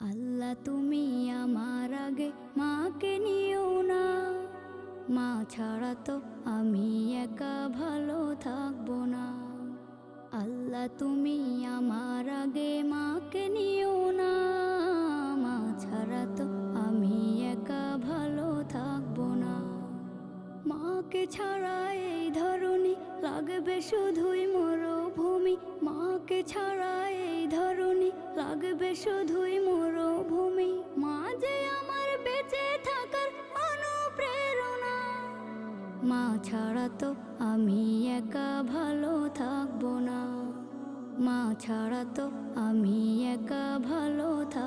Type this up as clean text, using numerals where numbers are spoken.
আল্লাহ তুমি আমার আগে মাকে নিও না, মা ছাড়া তো আমি একা ভালো থাকবো না। আল্লাহ তুমি আমার আগে মাকে নিও না, মা ছাড়া তো আমি একা ভালো থাকবো না। মাকে ছাড়া এই ধরনী লাগবে শুধুই মরুভূমি, মাকে ছাড়া এই ধরনী লাগবে শুধুই মরুভূমি। মা যে আমার বেঁচে থাকার অনুপ্রেরণা, মা ছাড়া তো আমি একা ভালো থাকবো না, মা ছাড়া তো আমি একা ভালো থাকবো